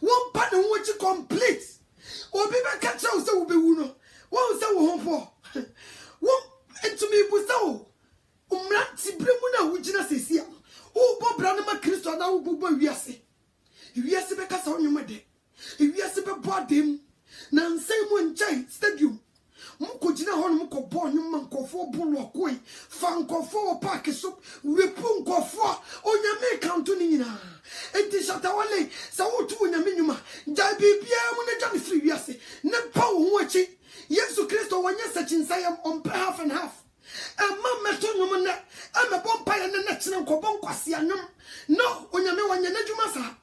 S1: won pa ne wo chi complete obi be ka kira wo se wo be wu no won se wo ho po won entumi bu se wo umra tibre mu na wo gina sesia wo bo bra na ma Kristo na wo bo wiase wiase be ka sa onwom de wiase be bo adem na nsem mo nchai stadium muko jina ho no muko bo nyum mankofo bolo koi fankofo park so repu nkofo onyame kanto ni nyina enti Shatawale sa wotu onyame nyuma ja bibia mu ne ja ne free wiase ne pa wo ho achi Yesu Kristo wanya sachinsayam on half and half amma meto nyum na ama bompa ya ne chine nkobon kwase anyum no onyame wanya na dwuma sa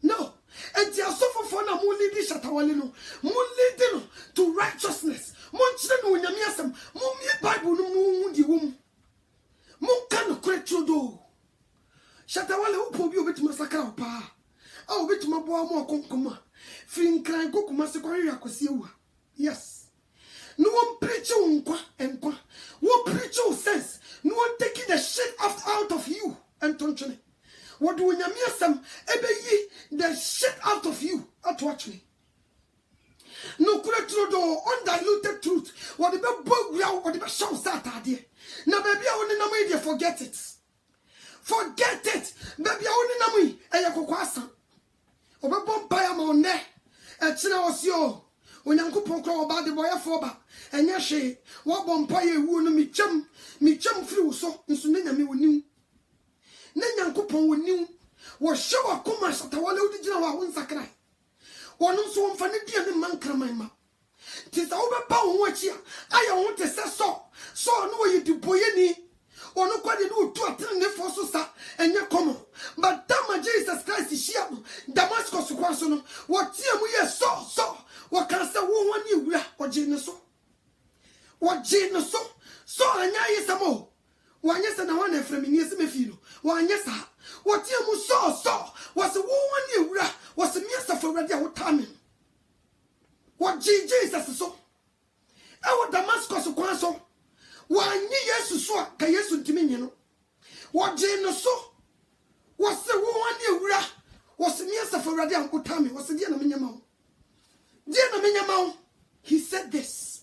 S1: no enti asofofo na mu lead Shatawale no mu lead no to righteousness mon chire no onyame asem mu mi Bible no mu di wom mon kan kretro do Shatawale upo bi obetima sakra pa a obetima bo am okonkoma fin kran kokuma se kwari akosi ewa yes no one preach unkwa enkwa one preach sense no one taking the shit out of you and tonchene what do onyame asem ebe yi the shit out of you at watch me no kretro do undiluted truth what the bo wi what the show Saturday na baby a woni na me dey forget it baby a woni na me eye kokwasa obebo mpa ya ma one e kire osio onyankopon kro oba de boye fo ba enye hwe wo bo mpa ya ewu no micham firi wo so nso na nyame wonim na nyankopon wonim wo hwe wa koma Shatawale odi gina wa wonsakra wono so wonfa ne dia ne mankraman ma ti sa wo be pa wo achi aya wo te se so no ye di boye ni wono kwade no tu atene ne fo so sa enye komo but dama Jesus Christ shia no Damascus kwa so no wo tie mu ye so wo kan se wo wani wura oje ne so anya ye samo wanyesa na wana efremini ese mefilo wanyesa wotie mu so wase wo wani ewura wase miasa fawrade a wotame what Jesus so ewo Damascus kwan so wanyi Yesu so ka Yesu ntimi nyi no woje no so wase wo wani ewura wase miasa fawrade a wotame wase die na menyama wo he said this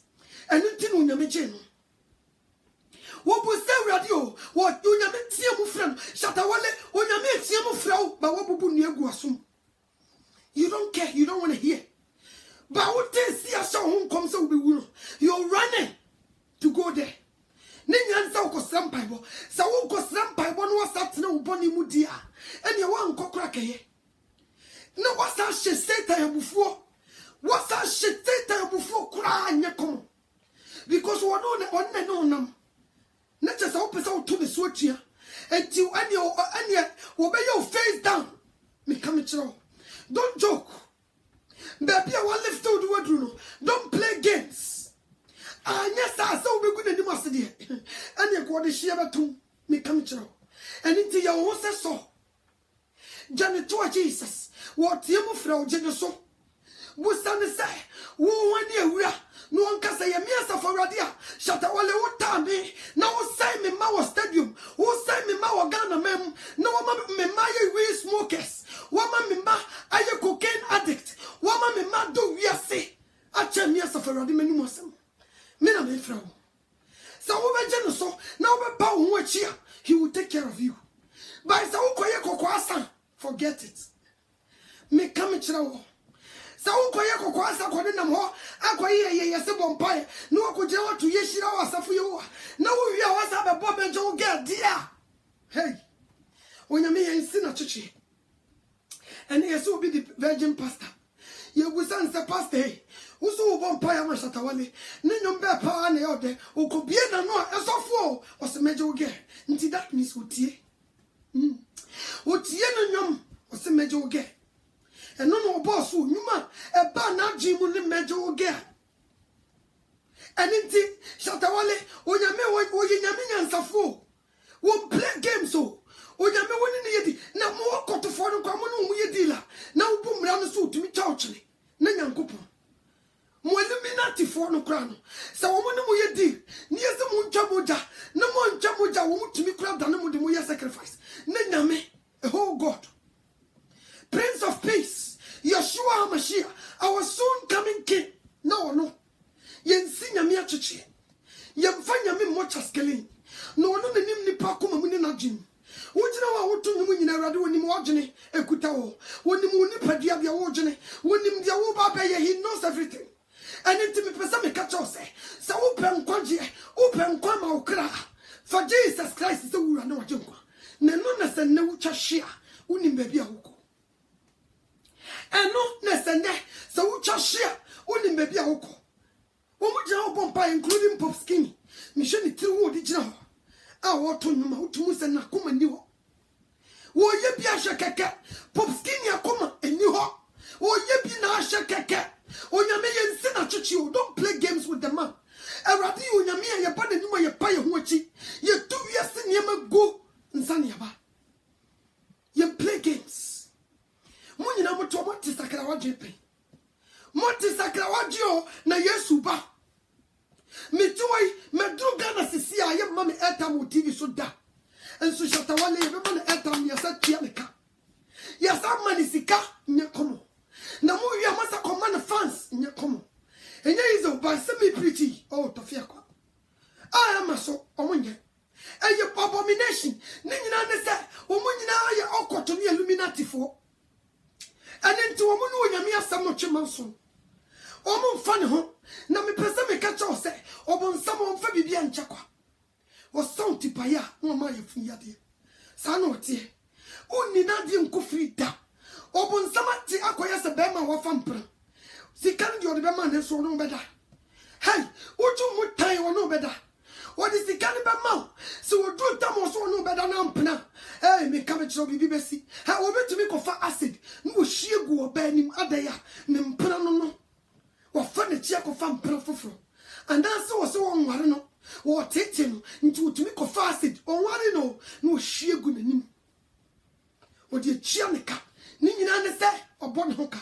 S1: and ntinu nyame je no wo bu se radio wo nyame tie mu fra no shatawale wo nyame tie mu fra wo ba wo bubu nu egu asom. You don't care, you don't want to hear. But what they see a show comes so be will. You're running to go there. Ninyan sa ko sram Bible. Sa wo ko sram Bible no wasat na uboni mu dia. And you wan kokra keye. Na wasa she Satan yabufuo. Wasa she Satan yabufuo kura anya kom. Because we no nam. Na just open so to the switch here. And you and obey your face down. Me come through. Don't joke. Baby, I want lift out the word. Don't play games. Yes, I saw we good in the master dear. And you got the sheer to me come through. And into your own so. Janet to Jesus. What you move so. Busane say, wo wani ewura no onka say yemia saforadia shatawale wotame na wo say me ma wo stadium wo say me ma wo Ghana mem na wo ma me ma ye we smokers wo ma me ma aye cocaine addict wo ma me ma do wiase acha me saforadi mani mosem me na me fra wo so wo beje no so na wo be ba wo achi he will take care of you by so wo koye kokwa forget it me come chira wo sa unkoye kokwasa kode nam ho akoye yese bompae na wakogye watu yeshira wasafu yo na wo wi a wasa be bobeje wo get dia hey onyame yensi na chichi ene yeso obi the virgin pastor ye busan se pastor hey uso bompae ama shatawale ne nyom be pa na yode okobie na no esofo o se meje wo get nti that means otie otie no nyom o se meje wo get. And no boss who Numa a banana Jimu Mejo Gare. And indeed, Shatawale, Oyame, Oyaminian Safo won't play games so. Oyame winning the now more got to follow Common with dealer. Now boom round the suit to me chouchly. Nanyan Kupo. More illuminati for no crown. So woman we deal. Near the moon jabuja. No more jabuja won't to me crowd than the Muya sacrifice. Nanyame, a whole God. Prince of Peace, Yeshua HaMashiach, our soon coming King. No. Yensinya mi achichi. Yemfanya mi mocha scaling. No nim nipa kuma muni na jim. Wojina wa wotu nyimu nyina rade woni mo ogene ekuta wo. Woni mu nipa dia bia wo ogene. Woni dia wo ba be he knows everything. And inti me pesa me catch us. Sa wo pe nkwaje, wo pe nkwa ma okra. For Jesus Christ se wura na waje nkwa. Na no na se ne wucha hia. Woni mbia huko. Eno nesende so wucha share oni mebi awoko wo mujina obompa including Pop Skinny mission ni tiri wo di jina ho a wo to nyuma utumu se na koma ni ho wo ye bi ahye keke Pop Skinny akoma eni ho wo ye bi na ahye keke onyame ye nsi na chichi o don't play games with the man eradi onyame ye ba na nyuma ye pa ye ho achi ye tu wiase niema go nsane ya ba ye play games. Munyina muto moti sakra wajepe. Moti sakra wajio na Yesu ba. Mituwai medru Ghana sisi aye mami airtime TV so da. Enso shatawale ye mama na airtime yasa tia meka. Yasa mani sika nye komo. Na mu wi amasa command fans nye komo. Enye izo ba semi pretty. Oh tofia kwa. Aya maso omunye. Eye abomination. Ni nyina ne se omunyina aye okoto ni Illuminati fo. And into a moon, Yamia Samuchi Manson. Omo funny home. Na me pesa me catch us say, Obon Samon Fabi and Chakwa. Was Santi Paya, no my fiat. Sanoti. Only Nadim Kufrita. Obon Samati Akoyas a Bema or Fampra. See, can't you the Bema and so no better? Hey, what you would tie or no better? What is the cannibal mouth? So we'll do them also no better now. Hey, me come to be BBC. How will to make of acid? No, she go burn him Adaya, Nimpano. Or funny check of fun profile. And that's also on Warano. wo tete no nti wotumi ko facet onware no no hwie gu nanim wo de chia ne ka ni nyina ne se obo ne ho ka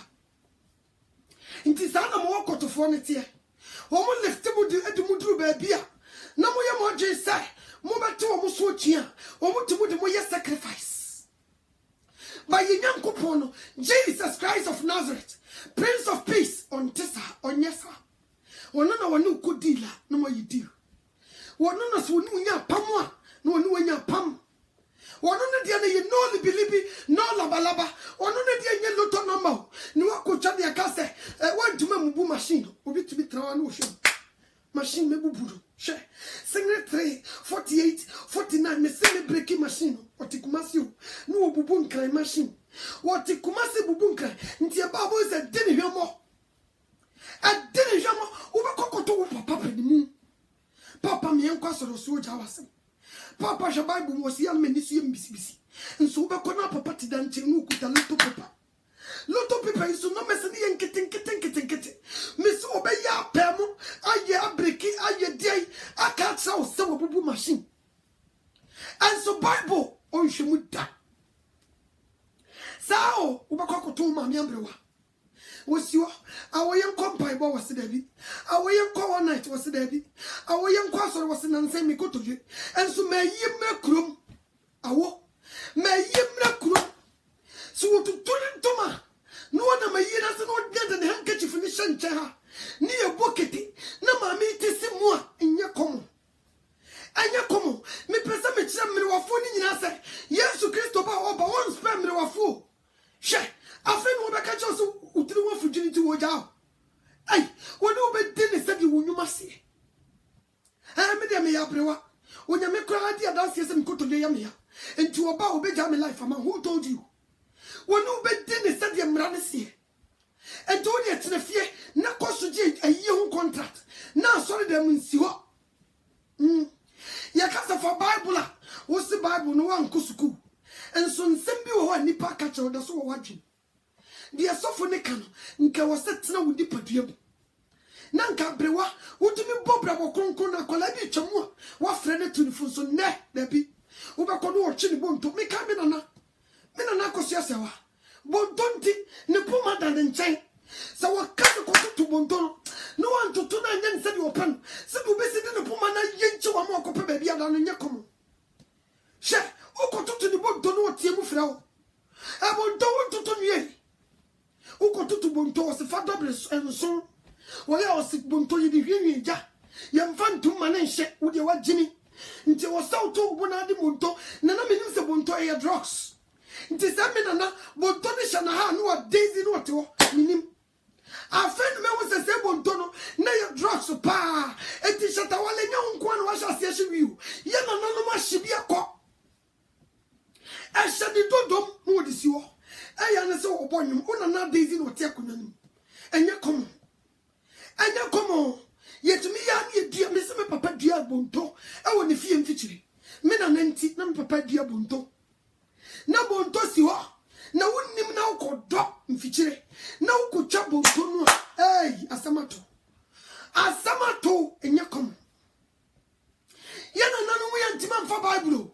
S1: nti sa na mo kotofo ne te wo mo lift mu de edumu duru ba bia na mo ye mo je sai mo bete wo mo so tua wo mo timu de mo ye sacrifice by Yankopo no Jesus Christ of Nazareth Prince of Peace on tesa on yesa wono na wonu kodila na mo yidi wono na so wonu nya pam a na wonu nya pam wono na dia na ye no libilibi no labalaba wono na dia nye loto number ni wakotwa dia ka se wantuma mubu machine obi tibi trawa na wo hwe machine mebuburu she secretary 48 49 me se me breaking machine otikumasi no obubu nkran machine otikumasi bubu nkran nti e babo se deni hwemo adeni hwemo wo bekokoto wo papa panimu papa me enko soro so ja wase papa je bible mo si alme ni su mbisibisi nso wo bekona papa tidanche no okuta loto papa iso no mese ni yenkete miso obeya pemo aye abreki aye dei akatsa o se wo bubu machine and so bible on hwemu da sao ubakokoto ma me ambrewa wosiwo awoyen kompai bo wase dabi awoyen ko one night wase dabi awoyen ko asoro wase nanse mi kotoje enso mayimra krom awo mayimra krom so wotutun toma no na mayira se no gada ne handkerchief ni shanche ha ni e boketi na mama itesi mu a enye komo me pesa me kira mmere wafo ni nyina se Yesu Kristo ba oba won spam mmere wafo she afi no be ka cho so utiri wafu jiniti wo ja ai woni obedi ne sedi wonwuma se me de me ya brewa wonya me kra dia dance se me kotoje ya me ya enti oba obeja me life ama who told you woni obedi ne sedi mmra ne se enti woni etene fie na kosoje ayi ho contract na sorry dem nsi ho ya kasa for bible a wo se bible no wan kosuku enso nsem bi wo ho nipa ka che da so wo wadwen de asofo ne ka no nka wo setena wo di padua bu na nka brewa wotumi bobra wo kronkron na kola bi twemu a wa frɛ ne tunifo so ne da bi wo be kono wo chi ne bonto me ka me nana kosia sewa bontonti ne puma da ne nchen sa wa ka ko tutu bonto no wan tutu na nya nse di open se bu be se de ne puma na yenche wa mo ko pe ba bia da no nya komo she o ko tutu ni bonto no tie mu frɛ wo e bonto wo tutu nie o ko tutu bonto o se fa double enso wo ya o se bonto yi di hwie ja ye mfa ntum ma ne nhye wo de wa gini nti wo sa to bo na de bonto na na menim se bonto e drugs nti se me na bonto ne hye na ha no wa daisy no te wo menim afen me wo se bonto no na ye drugs pa enti shata wale nya nko na wa sha se hye wiu ye na no ma hye bia ko e hye di dodom no di si wo eya ne se obonyum una na daisy no te akonanu enye komo yetumi ya ne dua me se me papa dua bonto e wo ne fie mfikyire me na nanti na me papa dua bonto na bonto si ho na wonnim na ukodo mfikyire na ukotwa bonto no asamato enye komo yana nanu mo yantima mfa bible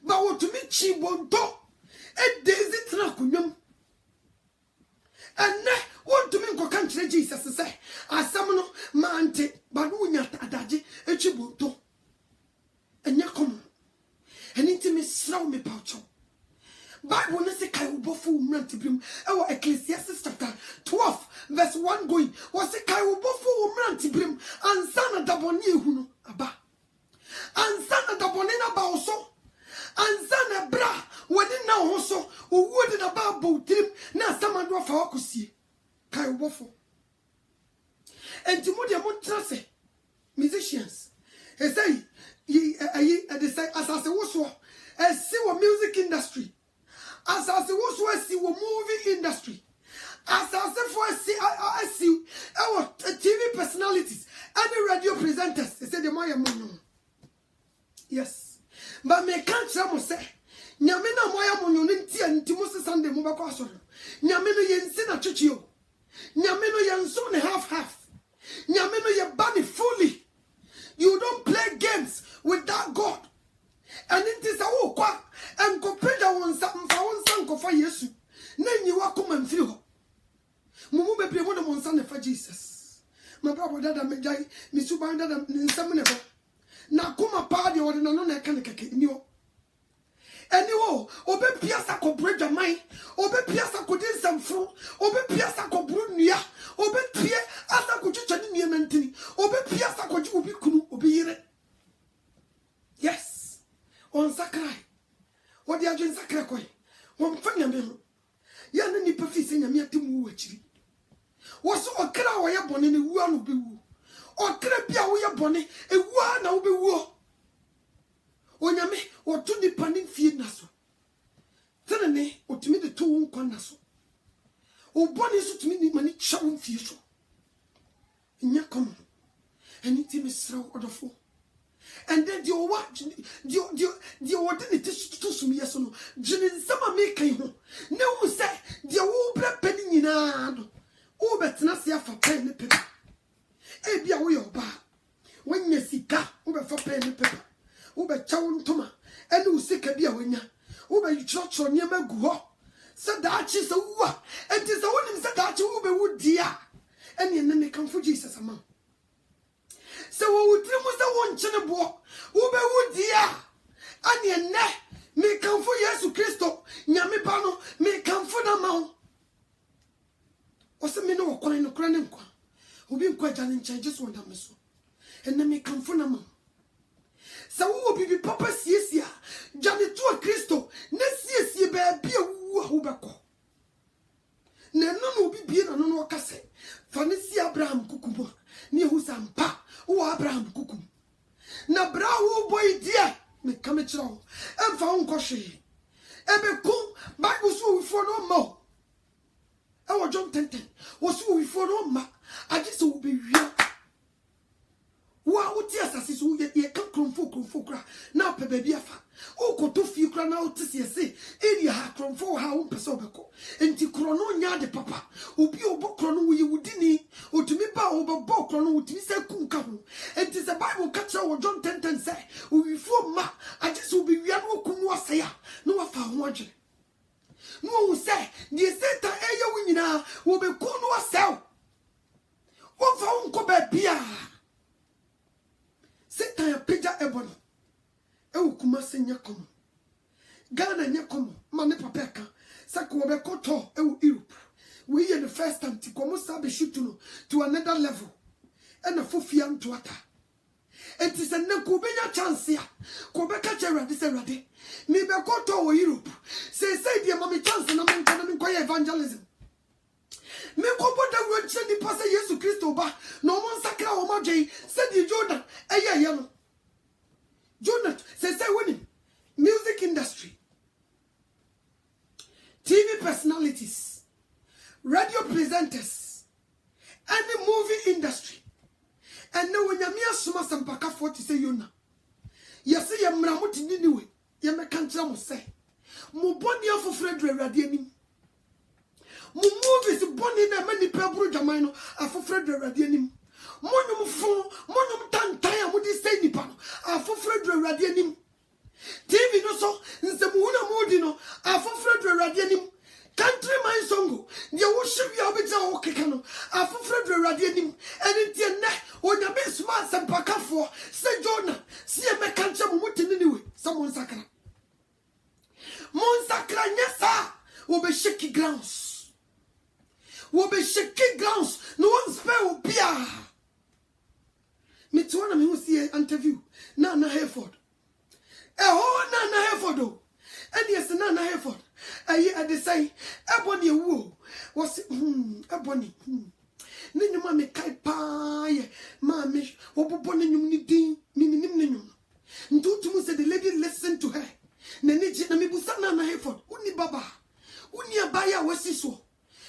S1: ba wotumi chi bonto e daisy tra kunwam enne wotumi nkoka nkyere Jesus se asam no mante ba no nya adaje echi bonto enye komo enti me sraw me paucho Bible ne se kai ubofo umranti brim e wo Ecclesiastes chapter 12 verse 1 going was se kai ubofo umranti brim ansana daboni ehunu aba ansana daboni na ba oso ansana bra wodi na ho so owodi na ba botrim na samado fa wakosie kai ubofo enti mo de mo trase musicians he say they say asase wo so see what music industry as I see what movie industry as I see our TV personalities and the radio presenters they say the moya monyo yes but me can't say nyame na moya monyo ntia ntimo se Sunday mo bakọ asoro nyame no ye nsi na twetwe o nyame no ye nso ne half nyame no ye body fully you don't play games what no na ka keke ni o eni o obe piasa ko breja mai obe piasa ko din samfro obe piasa ko brunua obe pie asa ko chicha ni niemantini obe piasa ko ji obi kunu obi yire yes on sakrai odi adwen sakrai ko won fanya me ho ya na nipa fi se nyame atemu wo akiri wo so okra wo ye bone ne wu anu be wu okra bia wo ye bone ewu na wo be wu onyame otu nipa ne fie naso tenene otumi de to nkwa naso obone so tumi ni mani chawo fie so nya kom anything misra odofo and then the what the what did it to sum yes no jinin sama me kan ho ne wu se the wo bra pani nyina do wo betena se afa pen ne pepa e bia wo yoba wanya sika wo be fa pen ne pepa wo be chawo ntoma ene wo sika bia wanya wo be church ne ma gu ho se da chi se wo enti se wonim se da chi wo be wo dia ene ne me kan fo Jesus ama so wo wutri mu se won chene bo wo be wo dia ane ne me kan fo Yesu Kristo nyame ba no me kan fo na ma ho o se me no okwan no kra ne nkwa obi nkwa jane nchen just wonder me so ene me kan fo na ma so wo bibi papa siesia jane to Kristo ne siesie ba bia wo be ko na no obi bie na no kase fa ne si Abraham kukubo ni husampa wo Abraham kukum na bra wo boy dia me kame chiro emfa unko hwe ebe kum Bible so we for no more e wo John 10:10 wo so we for no ma agi so wo be wi wa wo ti asase so ye kan kromfo kra na pe ba bi afa o ko to fi kra na o ti se area ha kromfo ha wo pese obeko enti kro no nya de papa obi obo kro no wo ye wudini otumi ba wo bo kro no wutimi se kun ka ho enti se Bible ka tira wo John 10:10 say o wi fo ma agi so be wi no kunu ase ya no wa fa ho agye no wo se die seta eye wo nyina wo be kunu ase wo fa wo ko ba bia Satan ya peja ebony. Ewu kumase nyakomo. Ghana nyakomo. Mane papeka. Sako wabe koto ewu Europe. We in the first time ti komo sabe shoot to another level. And a fufia mtuata. And tis a neko benya chance ya. Kobe kache radi se radi. Mi be koto o Europe. Say dear mommy chance na mkwaya evangelism. Me ko boda wonche ni pase Yesu Kristo ba no mon sakra o maje said the Jordan no Jonah say winning music industry TV personalities radio presenters and the movie industry and no when yamia suma sampaka 40 say yona yesi yamra muti niwe yeme kantra mo say mo boni afofre dwurade anim mo movies boni na mani pebru jaman no afofre dwurade anim monyum tantan amudi say nipa no afofre dwurade anim TV no so nsemu huna mudi no afofre dwurade anim country man songo dia wo hwia obegya wo keka no afofre dwurade anim eni tie ne onyame smart sempakafo se Jonah sie me kanche mo mutini niwe someone sakra mon sakra nyesa wo be shaky grounds no one spell bia me to one me who see interview na Hereford na Hereford o and yes na Hereford I dey say ebony ewu was ebony ni nyuma me kai pa ye ma me obobo ni nyum ni din mi nim ni nyum ntutumu say the lady listen to her na ni ji na me busa na Hereford uni baba uni abaya wasiso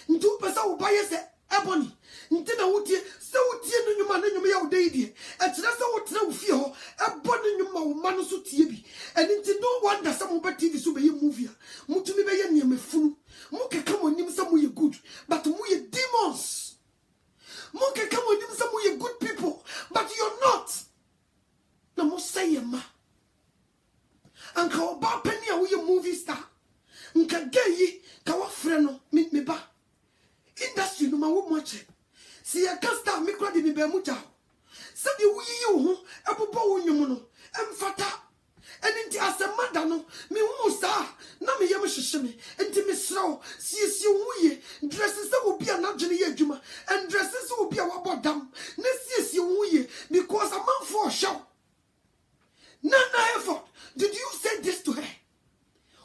S1: ntu pesa wo baye se ebony ntina wotie se wotie no nyuma na nyuma ya wo dai die e kire se wo tena wo fie ho ebony nyuma wo ma no so tie bi and nti no wonder some over TV so be movie mutumi be ye niam funu mu keka mo nim se mo ye good but mo ye demons mo keka mo nim se mo ye good people but you're not na mo say ye ma anka oba pani a wo ye movie star nka gay ka wa frɛ no me ba industry no ma wo moche si ya custom me kra de me ba mu ja se de wo yi wo ho ebobo wo nyum no emfata no me hu sa na me yam hyehye me enti me sraw siesie wuye dresses that will be an agene ye adwuma and dresses will be a wabodam na siesie wuye because a man for show nana effort. Did you say this to her?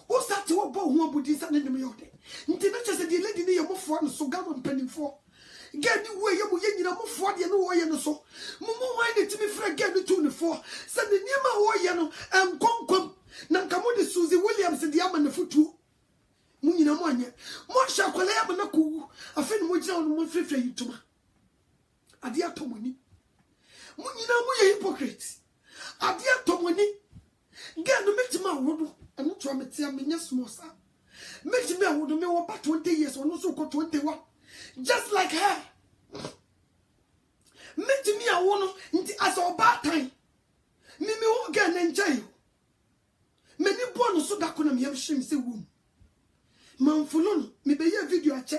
S1: What's that to about who would this and in the yard? Nti na chese the lady ni yamofo no so gama mpanimfo get the way yamu ye nyina mofo de no wo ye no so mumu wan de timi fra get the 24 say the niema wo ye no enkonkom na nkamo de Susie Williams de ama na futu mu nyina mo anye mo hya kwala ya na ku afi no mo gina no mo frefre yituma ade atomoni mu nyina mo ye hypocrite ade atomoni get no metima wodo eno to ametia menya small sa metima wodo me wo ba 20 years or no so ko 21 just like her metimi awono nti as oba tan mimi wo ga na nchai meni bo no so da ko na me yam hwem se wom manfulo no me be ye video ache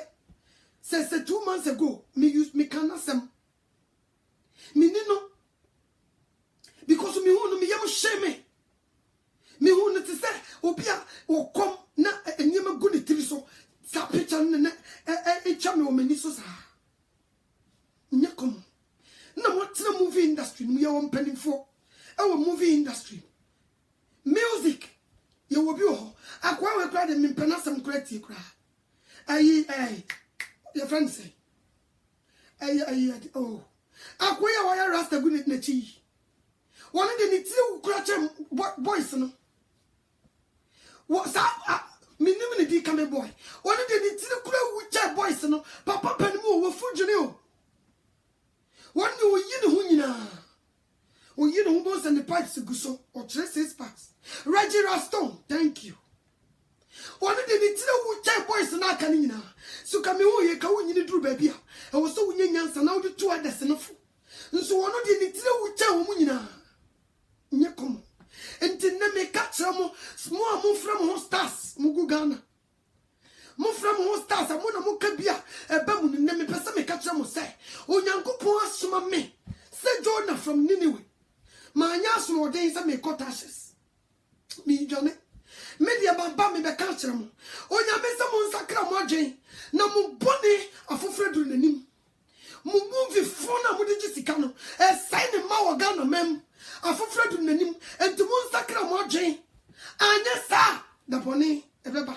S1: say 2 months ago me can asem me ni no because me hu no me yam hwem me hu no te say obi a okom na enyema go ne tiri so sa picture na chame o mani so sa nyakom na what na movie industry no ye won panimfo e wo movie industry music ye wo bi ho akwa we kra de me panasam kra ti kra ayi your friend say ayi oh akwa ya wa ya rasta gu na chi won de ni ti wo kra chem boys no what sa minim ne di kame boy one de ni tiri kura wucha boys no papa panimu wo fudwene o one ni wo yi ne ho nyina o yi ne ho bo send the pipes guso or 6 packs Reggie Raston thank you one de ni tiri wucha boys na aka ne nyina so kame ho ye ka wo nyine duru ba bia e wo so wo nyanyansa na wo de to adese no fo nso one de ni tiri wucha wo mu nyina nyekom enti na me catch mo small mo from ho stars mugu Ghana mo from ho stars mo na mo ka bia eba mu ne me pese me catch mo say onyankopon asoma me say Jonah from Nineveh ma anya asoma den say me cut ashes me jone me dia bamba me be catch mo onyame say mo nsakra mo adwen na mo bone afofra duru nanim mo movie phone na mo de sika no e say ne ma wo Ghana mem afofra duru nanim enti mo nsakra mo adwen anya sa da bone ebeba